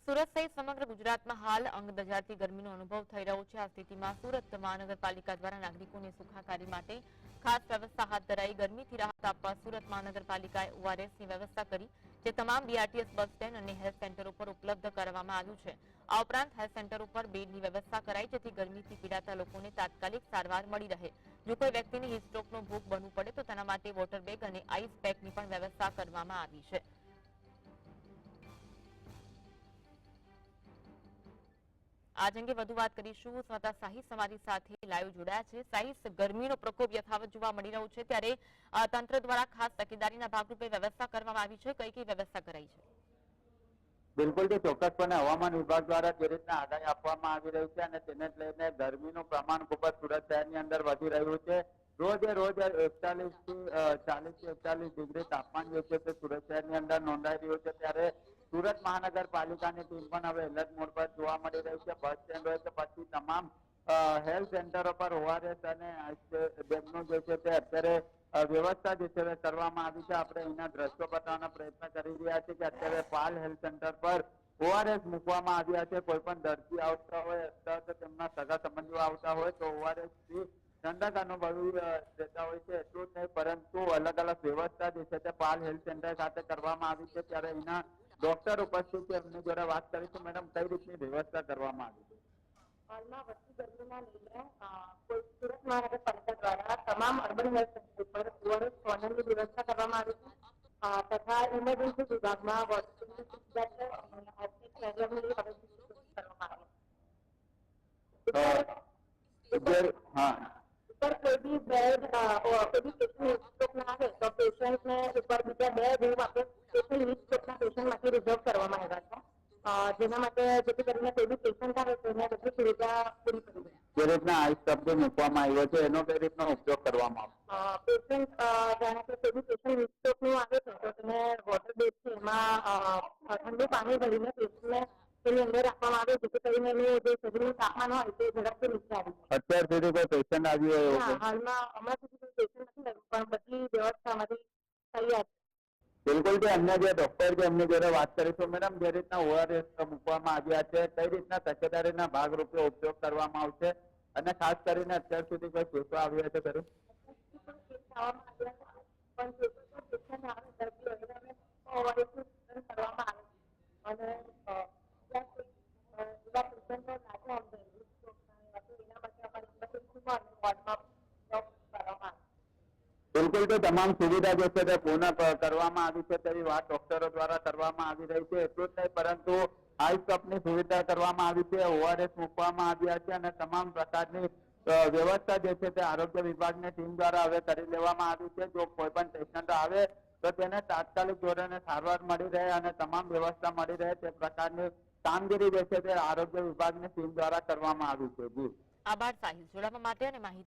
સુરત સહિત સમગ્ર ગુજરાતમાં હાલ અંગ દજાડતી ગરમીનો અનુભવ થઈ રહ્યો છે। આ સ્થિતિમાં સુરત મહાનગરપાલિકા દ્વારા નાગરિકોની સુખાકારી માટે ખાસ વ્યવસ્થા હાથ ધરાઈ। ગરમીથી રાહત આપવા સુરત મહાનગરપાલિકાએ ઓઆરએસની વ્યવસ્થા કરી, જે તમામ બીઆરટીએસ બસ સ્ટેન્ડ અને હેલ્થ સેન્ટર ઉપર ઉપલબ્ધ કરવામાં આવ્યું છે। આ ઉપરાંત હેલ્થ સેન્ટર ઉપર બેડની વ્યવસ્થા કરાઈ, જેથી ગરમીથી પીડાતા લોકોને તાત્કાલિક સારવાર મળી રહે। જો કોઈ વ્યક્તિને હીટસ્ટ્રોકનો ભોગ બનવું પડે તો તેના માટે વોટર બેગ અને આઈસ પેકની પણ વ્યવસ્થા કરવામાં આવી છે। આજ અંગે વધુ વાત કરીશું। સ્વતઃ સાહિસ અમારી સાથે લાઈવ જોડાયા છે। સાહિસ, ગરમીનો પ્રકોપ યથાવત જોવા મળી રહ્યો છે, ત્યારે તંત્ર દ્વારા ખાસ તકેદારીના ભાગરૂપે વ્યવસ્થા કરવામાં આવી છે। કઈ કઈ વ્યવસ્થા કરાઈ છે? બિલકુલ જે ચોક્કસપણે હવામાન વિભાગ દ્વારા જે રીતના આગાહી આપવામાં આવી રહી છે અને તેને લઈને ગરમીનું પ્રમાણ ખૂબ જ સુરત શહેરની અંદર વધી રહ્યું છે। રોજ 41 થી 40 થી 41 ડિગ્રી તાપમાન જે છે તે સુરત શહેરની અંદર નોંધાઈ રહ્યું છે। ત્યારે સુરત મહાનગરપાલિકાની ટીમ પણ હવે એલર્ટ મોડ પર જોવા મળી રહી છે। બસ સ્ટેન્ડ હોય કે પછી તમામ હેલ્થ સેન્ટરો પર ઓઆરએસ અને બેગનું જે છે તે અત્યારે વ્યવસ્થા જે છે કરવામાં આવી છે। આપણે એના દ્રશ્યો બતાવવાનો પ્રયત્ન કરી રહ્યા છીએ કે અત્યારે પાલ હેલ્થ સેન્ટર પર ઓઆરએસ મૂકવામાં આવ્યા છે। કોઈ પણ દર્દી આવતા હોય અથવા તો તેમના સગા સંબંધીઓ આવતા હોય તો ઓઆરએસ થી ઠંડક અનુભવી દેતા હોય છે। એટલું જ નહીં, પરંતુ અલગ અલગ વ્યવસ્થા જે છે તે પાલ હેલ્થ સેન્ટર ખાતે કરવામાં આવી છે। ત્યારે એના ડોક્ટર ઉપસ્થિત છે, એમની જોડે વાત કરીશું। મેડમ, કઈ રીતની વ્યવસ્થા કરવામાં આવી છે? હાલમાં વધતી ગરમીના લીધે સુરત મહાનગરપાલિકા દ્વારા તમામ અર્બન હેલ્થ સેન્ટર પર ઓઆરએસ કોર્નરની વ્યવસ્થા કરવામાં આવી છે, તથા ઇમરજન્સી વિભાગમાં વોટરની સુવિધા છે અને આર્થિક સહયોગની વ્યવસ્થા કરવામાં આવે છે। કોઈ બી બેડ કોઈ બી પેશન્ટ હીટ ના આવે તો પેશન્ટને ઉપર બીજા 2 રૂમ આપણે સ્પેશિયલ હીટ સ્ટ્રોકના પેશન્ટ માટે રિઝર્વ કરવામાં આવ્યા છે, જેના માટે જેથી કરીને કોઈ બી પેશન્ટ આવે તો એને બધી સુવિધા પૂરી કરી દે। જે રીતના આઈસ શબ્દ મૂકવામાં આવ્યો છે એનો કઈ રીતનો ઉપયોગ કરવામાં આવશે? પેશન્ટ જાણે કે કોઈ બી પેશન્ટ હીટ સ્ટ્રોકનું આવે છે તો તેને વોટર બેગ છે એમાં ઠંડુ પાણી ભરીને પેશન્ટને તેની અંદર રાખવામાં આવે, જેથી કરીને એનું જે શરીરનું તાપમાન હોય તે ઝડપથી નીચે આવી જાય। અત્યાર સુધી કોઈ પેશન્ટ આવ્યું હોય? હાલમાં હમણાં સુધી કોઈ પેશન્ટ નથી આવ્યું, પણ બધી વ્યવસ્થા અમારી તૈયાર છે। બિલકુલ જે અન્ય જે ડોક્ટર છે એમની જોડે વાત કરીશું। મેડમ, જે રીતના ઓઆરએસ મૂકવામાં આવ્યા છે, કઈ રીતના તકેદારીના ભાગરૂપે ઉપયોગ કરવામાં આવશે અને ખાસ કરીને અત્યાર સુધી કોઈ કેસો આવ્યા છે ખરું? બિલકુલ, તો તમામ સુવિધા જે છે તે પૂર્ણ કરવામાં આવી છે તેવી વાત ડોક્ટરો દ્વારા કરવામાં આવી રહી છે। એટલું જ નહીં, પરંતુ આઈસ કપની સુવિધા કરવામાં આવી છે, ઓઆરએસ મૂકવામાં આવ્યા છે અને તમામ પ્રકારની વ્યવસ્થા જે છે તે આરોગ્ય વિભાગની ટીમ દ્વારા હવે કરી લેવામાં આવી છે। જો કોઈ પણ પેશન્ટ આવે તો તેને તાત્કાલિક ધોરણે સારવાર મળી રહે અને તમામ વ્યવસ્થા મળી રહે તે પ્રકારની કામગીરી જે છે તે આરોગ્ય વિભાગની ટીમ દ્વારા કરવામાં આવી છે। જી, આભાર સાહિસ, જોડાવા માટે અને માહિતી